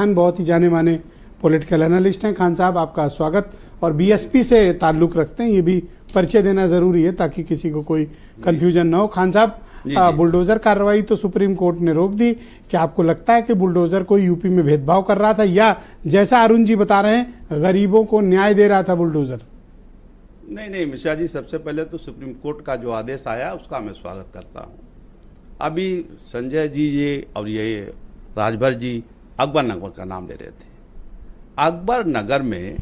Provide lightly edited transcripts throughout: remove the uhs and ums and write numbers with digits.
बहुत ही जाने माने पॉलिटिकल एनालिस्ट हैं। खान साहब, आपका स्वागत। और बीएसपी से ताल्लुक रखते हैं, ये भी परिचय देना जरूरी है ताकि किसी को कोई कंफ्यूजन ना हो। खान साहब, बुलडोजर कार्रवाई तो सुप्रीम कोर्ट ने रोक दी। क्या आपको लगता है कि बुलडोजर कोई यूपी में भेदभाव कर रहा था, या जैसा अरुण जी बता रहे हैं गरीबों को न्याय दे रहा था बुलडोजर? नहीं मिश्रा जी, सबसे पहले तो सुप्रीम कोर्ट का जो आदेश आया उसका मैं स्वागत करता हूँ। अभी संजय जी ये और ये राजभर जी अकबर नगर का नाम ले रहे थे। अकबर नगर में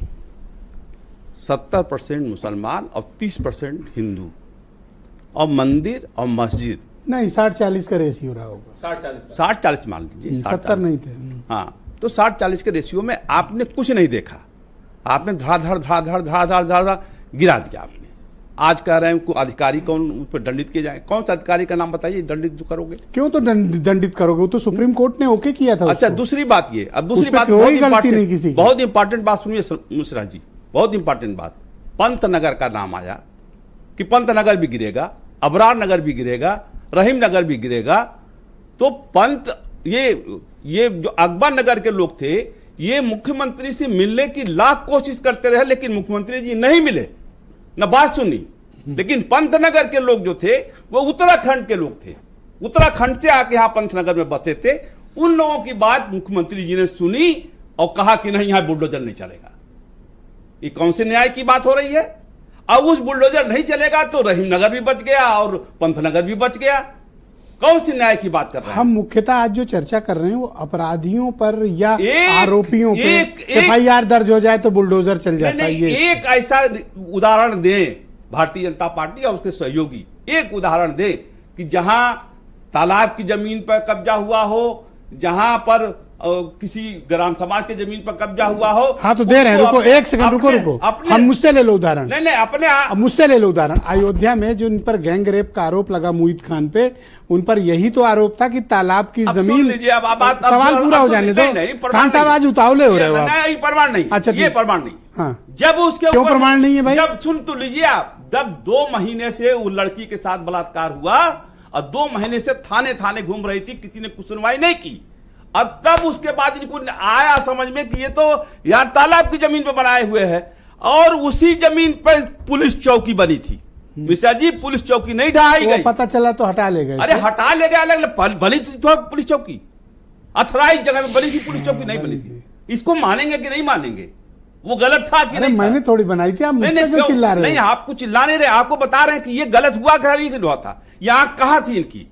70% मुसलमान और 30% हिंदू, और मंदिर और मस्जिद नहीं 60-40 का रेशियो रहा होगा। 60-40 मान लीजिए, 70 नहीं थे। हाँ, तो 60-40 के रेशियो में आपने कुछ नहीं देखा। आपने धड़ाधड़ गिरा दिया आपने। आज कह रहे हैं को अधिकारी कौन उस पर दंडित किए जाए। कौन सा अधिकारी का नाम बताइए दंडित जो करोगे? क्यों तो दंडित करोगे? वो तो सुप्रीम कोर्ट ने ओके किया था। अच्छा, दूसरी बात ये, अब दूसरी बात कोई गलती नहीं किसी की। बहुत इंपॉर्टेंट बात सुनिए मिश्रा जी, बहुत इंपॉर्टेंट बात। पंत नगर का नाम आया कि पंत नगर भी गिरेगा, अबरार नगर भी गिरेगा, रहीम नगर भी गिरेगा। तो पंत ये जो अकबर नगर के लोग थे, ये मुख्यमंत्री से मिलने की लाख कोशिश करते रहे, लेकिन मुख्यमंत्री जी नहीं मिले, न बात सुनी। लेकिन पंतनगर के लोग जो थे वो उत्तराखंड के लोग थे, उत्तराखंड से आके यहाँ पंतनगर में बसे थे। उन लोगों की बात मुख्यमंत्री जी ने सुनी और कहा कि नहीं, यहां बुलडोजर नहीं चलेगा। ये कौन से न्याय की बात हो रही है? अब उस बुलडोजर नहीं चलेगा तो रहीम नगर भी बच गया और पंतनगर भी बच गया। कौन सी न्याय की बात कर रहे हैं? हम मुख्यतः आज जो चर्चा कर रहे हैं वो अपराधियों पर या आरोपियों पे एफआईआर दर्ज हो जाए तो बुलडोजर चल जाता है। ये एक ऐसा उदाहरण दें, भारतीय जनता पार्टी और उसके सहयोगी एक उदाहरण दें कि जहां तालाब की जमीन पर कब्जा हुआ हो, जहां पर किसी ग्राम समाज के जमीन पर कब्जा हुआ हो। हाँ तो दे रहे हैं, रुको एक सेकंड, रुको हम मुझसे ले लो उदाहरण। नहीं अपने मुझसे ले लो उदाहरण। अयोध्या में जो उन पर गैंग रेप का आरोप लगा मुईद खान पे, उन पर यही तो आरोप था कि तालाब की जमीन। सवाल पूरा हो जाने दो। खान साहब आज उतावले हो रहे हो। नहीं प्रमाण नहीं। अच्छा, ये प्रमाण नहीं। हाँ, जब उसके क्यों प्रमाण नहीं है भाई? जब सुन तो लीजिए आप, जब 2 महीने से वो लड़की के साथ बलात्कार हुआ और 2 महीने से थाने घूम रही थी, किसी ने कुछ सुनवाई नहीं की। अब तब उसके बाद इनको आया समझ में कि ये तो यार तालाब की जमीन पर बनाए हुए है, और उसी जमीन पर पुलिस चौकी बनी थी। मिश्रा जी, पुलिस चौकी नहीं ढहाई गई। पता चला तो हटा ले गए। अरे हटा ले गए, अलग बनी थी तो पुलिस चौकी, अथराइज जगह में बनी थी, पुलिस चौकी नहीं बनी थी। इसको मानेंगे कि नहीं मानेंगे? वो गलत था कि नहीं? मैंने थोड़ी बनाई थी। आप क्यों चिल्ला रहे हो? नहीं, आपको चिल्ला नहीं रहे, आपको बता रहे हैं कि ये गलत हुआ था। यहाँ कहाँ थी इनकी?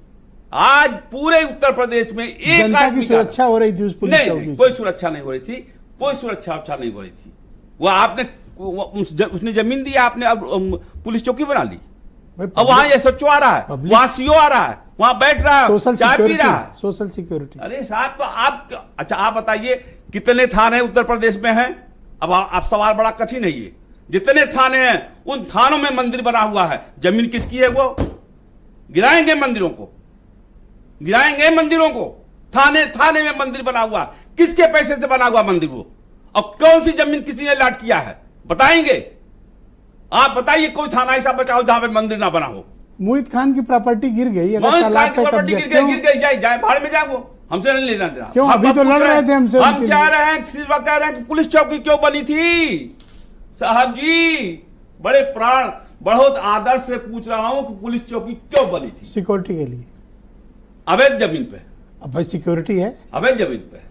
आज पूरे उत्तर प्रदेश में एक आदमी की सुरक्षा हो रही थी उस पुलिस चौकी से। कोई सुरक्षा नहीं हो रही थी, कोई सुरक्षा नहीं हो रही थी। वो आपने उसने जमीन दी, आपने अब पुलिस चौकी बना ली। अब वहां एसएचओ आ रहा है, वहां सीओ आ रहा है, वहां बैठ रहा है, चाय पी रहा है। Social security. अरे साहब, तो आप अच्छा आप बताइए कितने थाने उत्तर प्रदेश में हैं? अब आप सवाल बड़ा कठिन है ये। जितने थाने हैं उन थानों में मंदिर बना हुआ है। जमीन किसकी है? वो गिराएंगे मंदिरों को, गिराएंगे मंदिरों को। थाने में मंदिर बना हुआ, किसके पैसे से बना हुआ मंदिर वो? और कौन सी जमीन किसी ने लाट किया है बताएंगे? आप बताइए कोई थाना ऐसा बचाओ जहां पे मंदिर ना बना हो। मुईद खान की प्रॉपर्टी गिर गई। मुईद खान की प्रॉपर्टी गिर गई, जाए भाड़ में जाए, वो हमसे नहीं लेना देना। क्यों? अभी तो लड़ रहे थे हमसे। हम चाह रहे हैं, सिर्फ कह रहे हैं कि पुलिस चौकी क्यों बनी थी? साहब जी, बड़े प्राण बहुत आदर से पूछ रहा हूं कि पुलिस चौकी क्यों बनी थी? सिक्योरिटी के लिए। अवैध जमीन पे। अब भाई सिक्योरिटी है अवैध जमीन पे।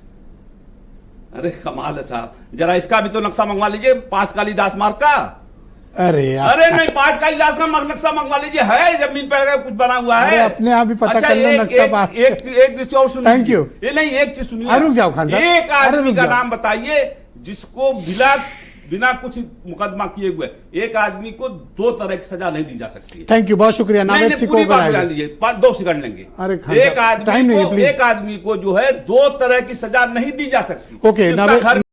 अरे कमाल है साहब, जरा इसका भी तो नक्शा मंगवा लीजिए, 5 कालिदास मार्ग का। अरे नहीं, 5 कालिदास का नक्शा मंगवा लीजिए, है जमीन पे कुछ बना हुआ है। अपने आप ही पता कर लो नक्शा पास। एक चीज और सुनिए। Thank you. ये नहीं, एक चीज सुनिए। रुक जाओ खान साहब। एक आदमी का नाम बताइए जिसको बिना कुछ मुकदमा किए हुए एक आदमी को 2 तरह की सजा नहीं दी जा सकती। थैंक यू, बहुत शुक्रिया। नावेद सिको को बयान दीजिए, 2 सेकंड लेंगे। एक आदमी को जो है 2 तरह की सजा नहीं दी जा सकती। ओके,